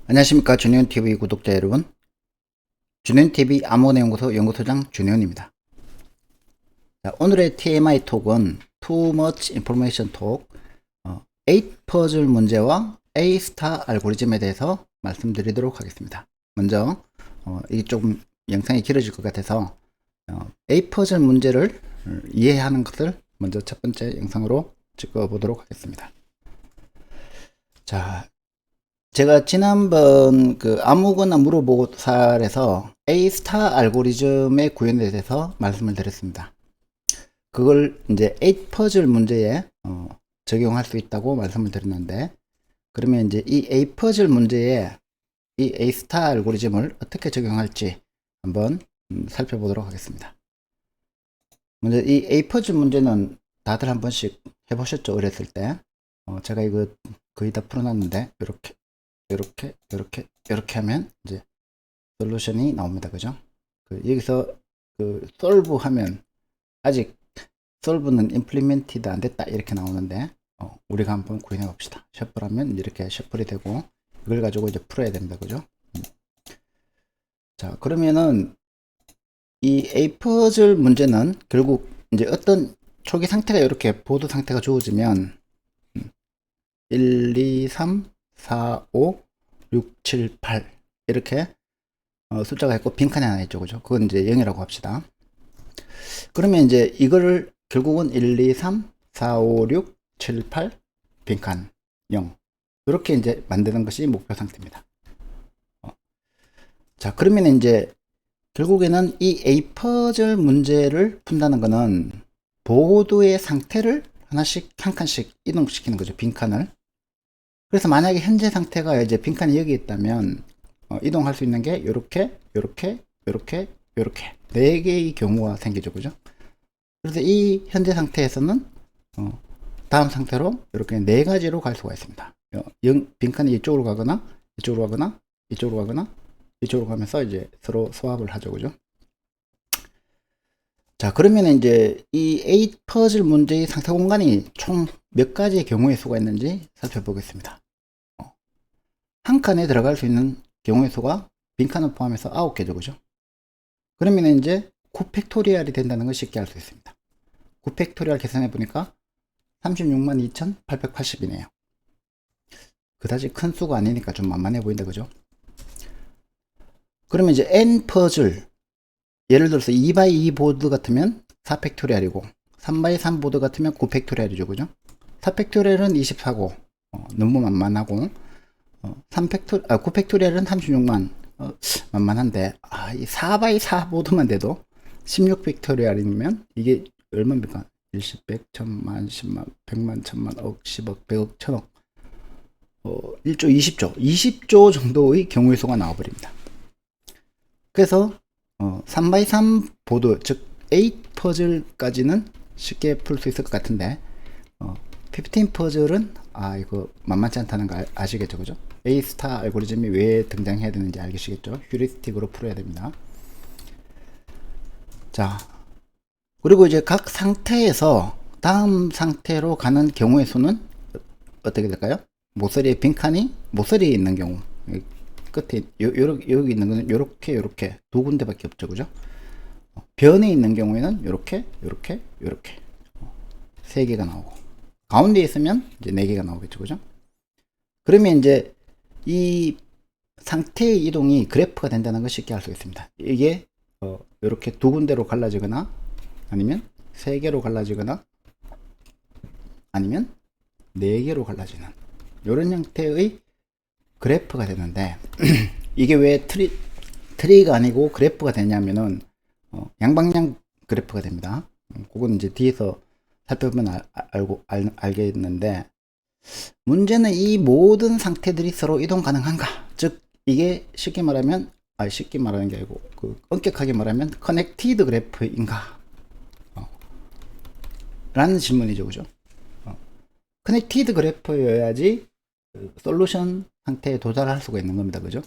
안녕하십니까. 준현TV 구독자 여러분. 준현TV 암호연구소 연구소장 준현입니다. 자, 오늘의 TMI 톡은 Too Much Information Talk 8 퍼즐 문제와 A 스타 알고리즘에 대해서 말씀드리도록 하겠습니다. 먼저 이게 조금 영상이 길어질 것 같아서 A 퍼즐 문제를 이해하는 것을 먼저 첫 번째 영상으로 찍어 보도록 하겠습니다. 자, 제가 지난번 그 아무거나 물어보고 살에서 A 스타 알고리즘의 구현에 대해서 말씀을 드렸습니다. 그걸 이제 8 퍼즐 문제에 적용할 수 있다고 말씀을 드렸는데, 그러면 이제 이 A 퍼즐 문제에 이 A 스타 알고리즘을 어떻게 적용할지 한번 살펴보도록 하겠습니다. 먼저 이 A 퍼즐 문제는 다들 한 번씩 해보셨죠? 어렸을 때. 제가 이거 거의 다 풀어놨는데 이렇게 하면 이제 솔루션이 나옵니다. 그죠? 여기서 솔브 하면 아직 솔브는 implemented 안 됐다 이렇게 나오는데 우리가 한번 구현해 봅시다. 셔플 하면 이렇게 셔플이 되고 이걸 가지고 이제 풀어야 됩니다. 그죠? 자, 그러면은 이 A 퍼즐 문제는 결국 이제 어떤 초기 상태가 이렇게 보드 상태가 주어지면 1, 2, 3, 4, 5, 6, 7, 8 이렇게 숫자가 있고 빈칸이 하나 있죠. 그죠? 그건 이제 0이라고 합시다. 그러면 이제 이거를 결국은 1, 2, 3, 4, 5, 6, 7, 8 빈칸 0 이렇게 이제 만드는 것이 목표 상태입니다. 자, 그러면 이제 결국에는 이 A 퍼즐 문제를 푼다는 거는 보드의 상태를 하나씩 한 칸씩 이동시키는 거죠. 빈칸을. 그래서 만약에 현재 상태가 이제 빈칸이 여기 있다면 이동할 수 있는 게 요렇게 네 개의 경우가 생기죠. 그죠? 그래서 이 현재 상태에서는 다음 상태로 이렇게 네 가지로 갈 수가 있습니다. 빈칸이 이쪽으로 가거나 이쪽으로 가거나 이쪽으로 가거나 이쪽으로 가면서 이제 서로 스왑을 하죠. 그죠? 자, 그러면 이제 이 A 퍼즐 문제의 상태 공간이 총 몇 가지의 경우의 수가 있는지 살펴보겠습니다. 한 칸에 들어갈 수 있는 경우의 수가 빈칸을 포함해서 9개죠. 그죠? 그러면 이제 9팩토리얼이 된다는 걸 쉽게 알 수 있습니다. 9팩토리얼 계산해 보니까 362,880이네요. 그다지 큰 수가 아니니까 좀 만만해 보인다. 그죠? 그러면 이제 N 퍼즐, 예를 들어서 2x2 보드 같으면 4팩토리얼이고 3x3 보드 같으면 9팩토리얼이죠. 그죠? 4팩토리얼은 24고 너무 만만하고 9팩토리얼은 36만 만만한데 이 4x4 보드만 돼도 16팩토리얼이면 이게 얼마입니까? 10, 100, 1000만, 10만, 100만, 1000만, 억, 10억, 100억, 1000억 1조, 20조 정도의 경우의 수가 나와버립니다. 그래서 3x3 보드, 즉 8 퍼즐까지는 쉽게 풀 수 있을 것 같은데 15 퍼즐은 이거 만만치 않다는 거 아시겠죠? 그죠? A 스타 알고리즘이 왜 등장해야 되는지 알겠시겠죠? 휴리스틱으로 풀어야 됩니다. 자, 그리고 이제 각 상태에서 다음 상태로 가는 경우의 수는 어떻게 될까요? 모서리에 빈칸이 모서리에 있는 경우, 끝에 여기 있는 거는 요렇게 두 군데밖에 없죠. 그죠? 변에 있는 경우에는 요렇게 세 개가 나오고 가운데 있으면 이제 네 개가 나오겠죠. 그죠? 그러면 이제 이 상태의 이동이 그래프가 된다는 걸 쉽게 알 수 있습니다. 이게 이렇게 두 군데로 갈라지거나 아니면 세 개로 갈라지거나 아니면 네 개로 갈라지는 이런 형태의 그래프가 되는데 이게 왜 트리가 아니고 그래프가 되냐면은 양방향 그래프가 됩니다. 그건 이제 뒤에서 살펴보면 알겠는데 문제는 이 모든 상태들이 서로 이동 가능한가? 즉 이게 쉽게 말하는 게 아니고 엄격하게 말하면 커넥티드 그래프인가? 라는 질문이죠. 그죠? 커넥티드 그래프여야지 솔루션 상태에 도달할 수가 있는 겁니다. 그죠?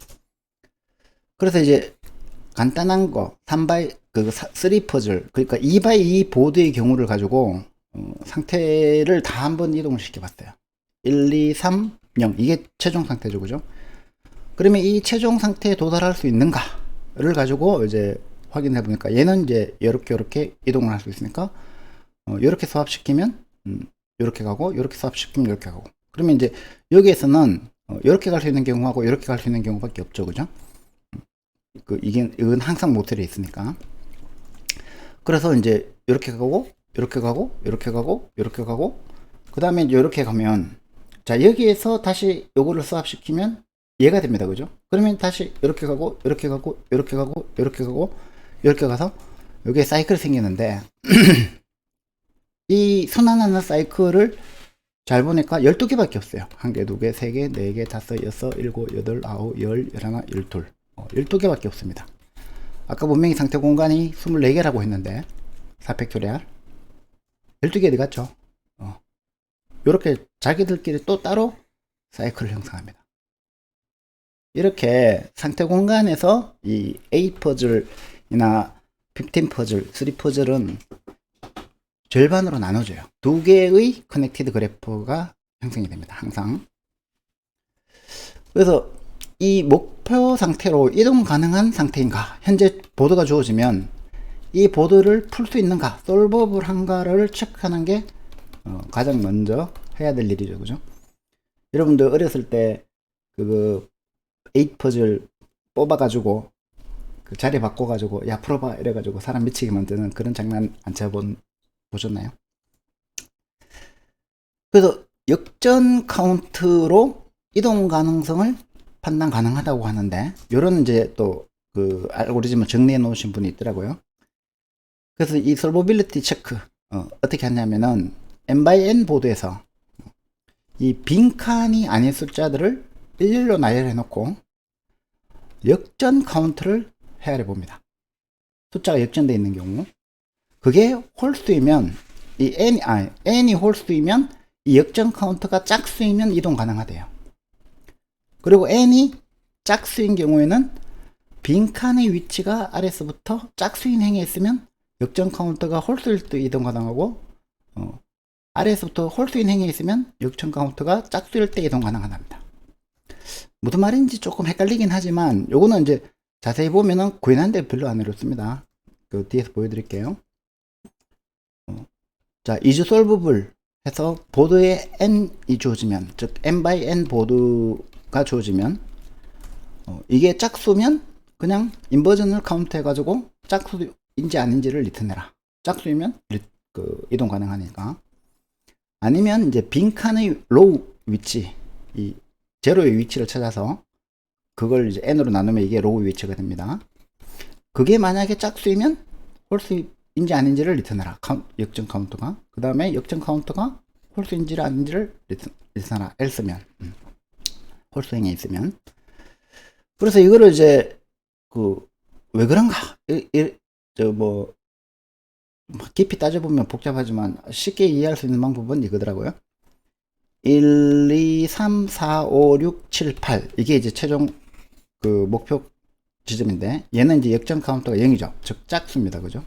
그래서 이제 간단한 거 3 퍼즐 그러니까 2x2 보드의 경우를 가지고 상태를 다 한번 이동을 시켜 봤어요. 1, 2, 3, 0 이게 최종 상태죠. 그죠? 그러면 이 최종 상태에 도달할 수 있는가를 가지고 이제 확인해 보니까 얘는 이제 이렇게 이동을 할 수 있으니까 이렇게 수합시키면 이렇게 가고 이렇게 수합시키면 이렇게 가고, 그러면 이제 여기에서는 이렇게 갈 수 있는 경우하고 이렇게 갈 수 있는 경우밖에 없죠, 그죠? 이건 항상 모델에 있으니까. 그래서 이제 이렇게 가고 이렇게 가고 이렇게 가고 이렇게 가고, 그 다음에 이제 이렇게 가면, 자 여기에서 다시 요거를 수합시키면 얘가 됩니다, 그죠? 그러면 다시 이렇게 가고 이렇게 가고 이렇게 가고 이렇게 가고 이렇게 가서 여기에 사이클이 생기는데 이 순환하는 사이클을 잘 보니까 12개밖에 없어요. 1개, 2개, 3개, 4개, 5, 6, 7, 8, 9, 10, 11, 12. 12개밖에 없습니다. 아까 분명히 상태 공간이 24개라고 했는데 4팩토리얼 12개 어디 갔죠? 이렇게 자기들끼리 또 따로 사이클을 형성합니다. 이렇게 상태 공간에서 이 A 퍼즐이나 15 퍼즐, 3 퍼즐은 절반으로 나눠져요. 두 개의 커넥티드 그래프가 형성이 됩니다, 항상. 그래서 이 목표 상태로 이동 가능한 상태인가, 현재 보드가 주어지면 이 보드를 풀 수 있는가, 솔버블한가를 체크하는 게 가장 먼저 해야 될 일이죠, 그죠? 여러분들 어렸을 때 그 8 퍼즐 뽑아가지고 그 자리 바꿔가지고 야 풀어봐 이래가지고 사람 미치게 만드는 그런 장난 안 보셨나요? 그래서 역전 카운트로 이동 가능성을 판단 가능하다고 하는데, 요런 이제 또 그 알고리즘을 정리해 놓으신 분이 있더라고요. 그래서 이 솔버빌리티 체크 어떻게 하냐면은 n by n 보드에서 이 빈칸이 아닌 숫자들을 일렬로 나열해 놓고 역전 카운트를 헤아려 봅니다. 숫자가 역전되어 있는 경우, 그게 홀수이면 이 n이 홀수이면 이 역전 카운트가 짝수이면 이동 가능하대요. 그리고 n이 짝수인 경우에는 빈칸의 위치가 아래서부터 짝수인 행에 있으면 역전 카운트가 홀수일 때 이동 가능하고, 아래에서부터 홀수인 행에 있으면 역전 카운트가 짝수일 때 이동 가능하답니다. 무슨 말인지 조금 헷갈리긴 하지만 요거는 이제 자세히 보면은 구현하는데 별로 안 어렵습니다. 그 뒤에서 보여드릴게요. 자, 이즈 솔브블 해서 보드에 n이 주어지면, 즉 n by n 보드가 주어지면 이게 짝수면 그냥 인버전을 카운트 해가지고 짝수인지 아닌지를 리턴해라. 짝수이면 이동 가능하니까. 아니면 이제 빈칸의 로우 위치, 이 제로의 위치를 찾아서 그걸 이제 n으로 나누면 이게 로우 위치가 됩니다. 그게 만약에 짝수이면 홀수인지 아닌지를 리턴해라. 역전 카운트가. 그 다음에 역전 카운트가 홀수인지 아닌지를 리턴하라. else면 홀수행에 있으면. 그래서 이거를 이제 왜 그런가, 깊이 따져보면 복잡하지만 쉽게 이해할 수 있는 방법은 이거더라고요. 1, 2, 3, 4, 5, 6, 7, 8 이게 이제 최종 그 목표 지점인데, 얘는 이제 역전 카운트가 0이죠. 즉 짝수입니다, 그죠?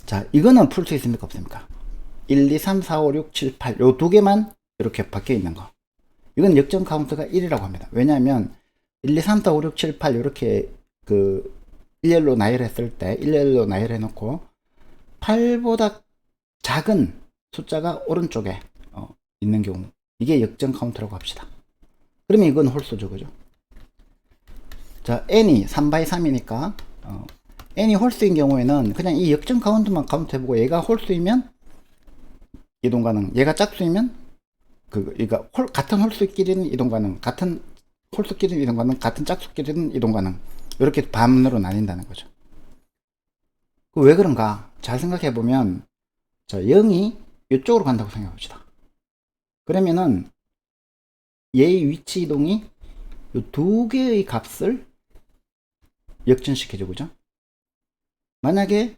자, 이거는 풀 수 있습니까, 없습니까? 1, 2, 3, 4, 5, 6, 7, 8 요 두 개만 이렇게 바뀌어 있는 거, 이건 역전 카운트가 1이라고 합니다. 왜냐하면 1, 2, 3, 4, 5, 6, 7, 8 이렇게 그 일렬로 나열했을 때, 일렬로 나열해 놓고 8보다 작은 숫자가 오른쪽에 있는 경우, 이게 역전 카운트라고 합시다. 그러면 이건 홀수죠, 그죠? 자, n이 3x3이니까 n이 홀수인 경우에는 그냥 이 역전 카운트만 카운트 해보고, 얘가 홀수이면 이동 가능, 얘가 짝수이면 그러니까 같은 홀수끼리는 이동 가능, 같은 홀수끼리는 이동 가능, 같은 짝수끼리는 이동 가능, 이렇게 반으로 나뉜다는 거죠. 왜 그런가 잘 생각해 보면, 자, 0이 이쪽으로 간다고 생각해 봅시다. 그러면은 얘의 위치 이동이 이 두 개의 값을 역전시켜줘, 그죠? 만약에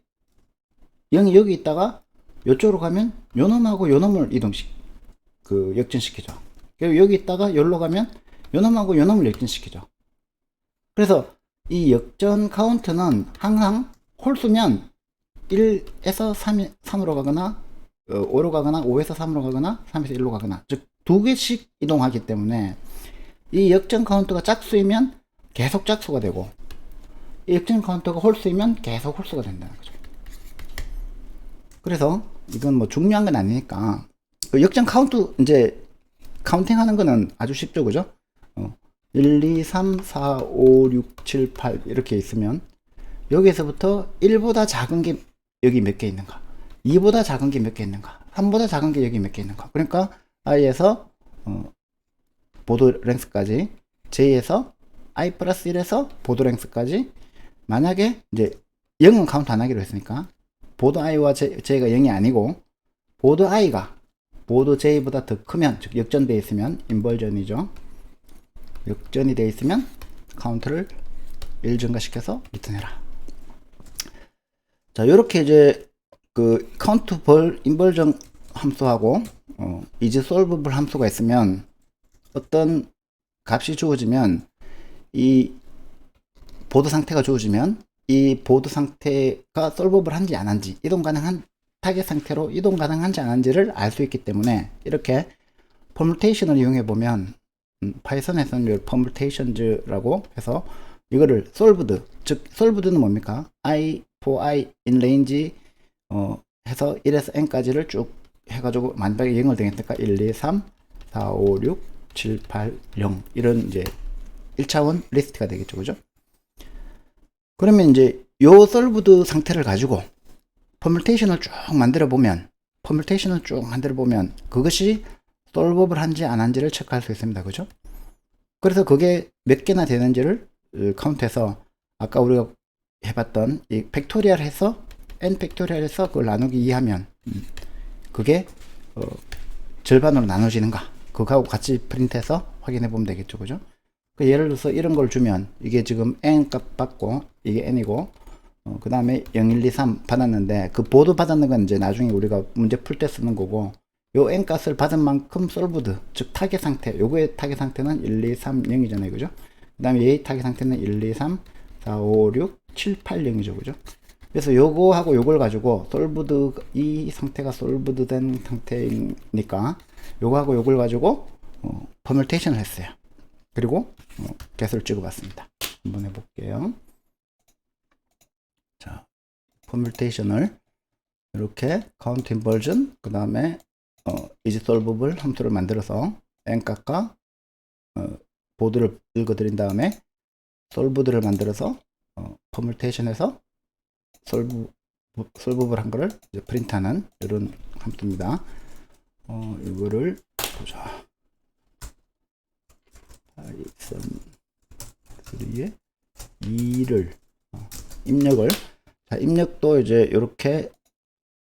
0이 여기 있다가 이쪽으로 가면 요 놈하고 요 놈을 역전시키죠. 그리고 여기 있다가 여기로 가면 요 놈하고 요 놈을 역전시키죠. 그래서 이 역전 카운트는 항상 홀수면 1에서 3으로 가거나 5로 가거나 5에서 3으로 가거나 3에서 1로 가거나, 즉 두 개씩 이동하기 때문에 이 역전 카운트가 짝수이면 계속 짝수가 되고, 이 역전 카운트가 홀수이면 계속 홀수가 된다는 거죠. 그래서 이건 뭐 중요한 건 아니니까, 그 역전 카운트 이제 카운팅 하는 거는 아주 쉽죠, 그죠? 1, 2, 3, 4, 5, 6, 7, 8 이렇게 있으면 여기서부터 1보다 작은 게 여기 몇 개 있는가, 2보다 작은 게 몇 개 있는가, 3보다 작은 게 여기 몇 개 있는가. 그러니까 i에서 보드 랭스까지, j에서 i 플러스 1에서 보드 랭스까지, 만약에 이제 0은 카운트 안 하기로 했으니까 보드 i와 j가 0이 아니고 보드 i가 보드 j보다 더 크면, 즉 역전되어 있으면 인버전이죠. 역전이 되어 있으면 카운트를 1 증가시켜서 리턴해라. 자, 요렇게 이제 그 카운트 벌 인버전 함수하고 is solvable 함수가 있으면 어떤 값이 주어지면, 이 보드 상태가 주어지면 이 보드 상태가 solvable 한지 안 한지, 이동 가능한 타겟 상태로 이동 가능한지 안 한지를 알 수 있기 때문에, 이렇게 퍼뮤테이션을 이용해 보면, 파이썬에서는 permutations라고 해서 이거를 solved, 즉 solved는 뭡니까? i for i in range 해서 1에서 n까지를 쭉 해가지고 만약에 0을 되겠으니까 1, 2, 3, 4, 5, 6, 7, 8, 0 이런 이제 1차원 리스트가 되겠죠, 그죠? 그러면 이제 요 solved 상태를 가지고 퍼뮤테이션을 쭉 만들어 보면, 그것이 solvable 한지 안 한지를 체크할 수 있습니다, 그죠? 그래서 그게 몇 개나 되는지를 카운트해서, 아까 우리가 해봤던 이 팩토리얼 해서 n 팩토리얼 해서 그걸 나누기 2 하면 그게 절반으로 나눠지는가, 그거하고 같이 프린트해서 확인해 보면 되겠죠, 그죠? 예를 들어서 이런 걸 주면, 이게 지금 n 값 받고 이게 n이고, 그 다음에 0, 1, 2, 3 받았는데, 그 보드 받았는 건 이제 나중에 우리가 문제 풀 때 쓰는 거고, 요 n 값을 받은 만큼 solved, 즉 타겟 상태, 요거의 타겟 상태는 1, 2, 3, 0이잖아요, 그죠? 그 다음에 얘의 타겟 상태는 1, 2, 3, 4, 5, 6, 7, 8, 0이죠, 그죠? 그래서 요거하고 요걸 가지고 solved, 이 상태가 solved 된 상태니까 요거하고 요걸 가지고 permutation을 했어요. 그리고 개수를 찍어봤습니다. 한번 해볼게요. 자, permutation을 이렇게 count inversion, 그 다음에 is solvable 함수를 만들어서 n 값과 보드를 읽어드린 다음에 solved를 만들어서 permutation에서 solvable 한 거를 이제 프린트하는 이런 함수입니다. 이거를 보자. 파이썬 3에 2를 입력을, 자, 입력도 이제 이렇게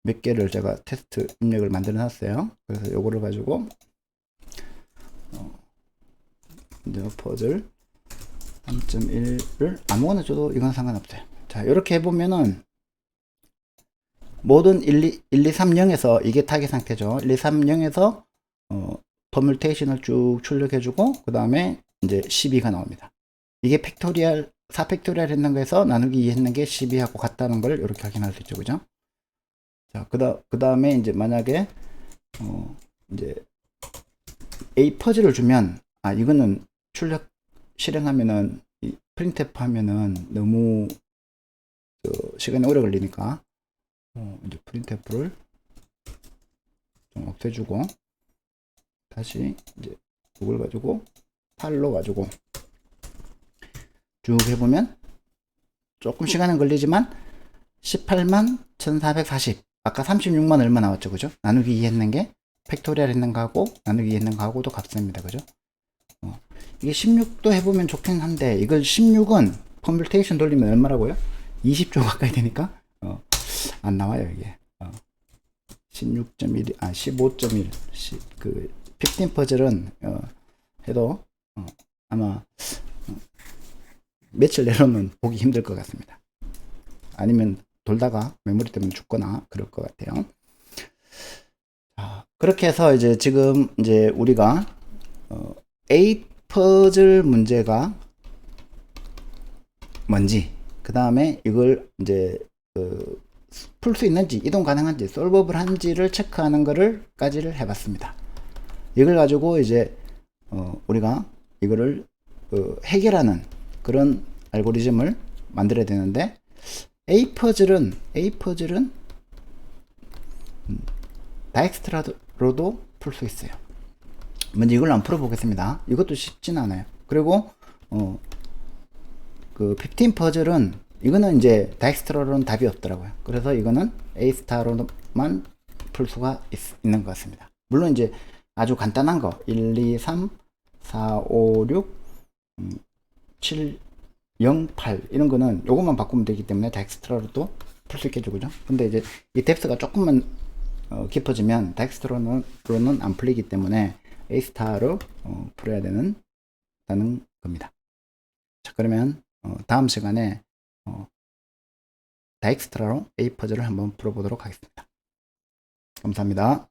몇 개를 제가 테스트 입력을 만들어 놨어요. 그래서 요거를 가지고 이제 퍼즐 3.1을 아무거나 줘도 이건 상관없어요. 자, 이렇게 해보면은 모든 1, 2, 3, 0에서 이게 타겟 상태죠. 1, 2, 3, 0에서 퍼뮤테이션을 쭉 출력해주고, 그 다음에 이제 12가 나옵니다. 이게 팩토리얼, 4팩토리얼 했는 거에서 나누기 2 했는 게 12하고 같다는 걸 이렇게 확인할 수 있죠, 그죠? 자, 그 다음에 이제 만약에 이제 A 퍼즐을 주면, 이거는 출력 실행하면은 프린트F 하면은 너무 시간이 오래 걸리니까 이제 프린트F를 좀 없애주고, 다시 이제 이걸 가지고 8로 가지고 쭉 해보면 조금 시간은 걸리지만 18만 1440, 아까 36만 얼마 나왔죠, 그죠? 나누기 2 했는 게 팩토리얼 했는 거하고 나누기 2 했는 거하고도 같습니다, 그죠? 이게 16도 해보면 좋긴 한데, 이걸 16은 컴퓨테이션 돌리면 얼마라고요? 20조 가까이 되니까 안 나와요, 이게. 16.1, 15.1, 그 15 퍼즐은 해도 아마 며칠 내로는 보기 힘들 것 같습니다. 아니면 돌다가 메모리 때문에 죽거나 그럴 것 같아요. 자, 그렇게 해서 이제 지금 이제 우리가 8 퍼즐 문제가 뭔지, 그 다음에 이걸 이제 풀 수 있는지, 이동 가능한지, 솔버블 한지를 체크하는 거를 까지를 해봤습니다. 이걸 가지고 이제 우리가 이거를 해결하는 그런 알고리즘을 만들어야 되는데, A 퍼즐은 다익스트라로도 풀 수 있어요. 먼저 이걸 한번 풀어보겠습니다. 이것도 쉽진 않아요. 그리고 그 15 퍼즐은 이거는 이제 다익스트라로는 답이 없더라고요. 그래서 이거는 A 스타로만 풀 수가 있는 것 같습니다. 물론 이제 아주 간단한 거 1, 2, 3, 4, 5, 6, 7, 0, 8 이런 거는 요것만 바꾸면 되기 때문에 다익스트라로도 풀 수 있게 해주고요. 근데 이제 이 뎁스가 조금만 깊어지면 다익스트라로는 안 풀리기 때문에 A 스타로 풀어야 되는 겁니다. 자, 그러면 다음 시간에 다익스트라로 A 퍼즐을 한번 풀어보도록 하겠습니다. 감사합니다.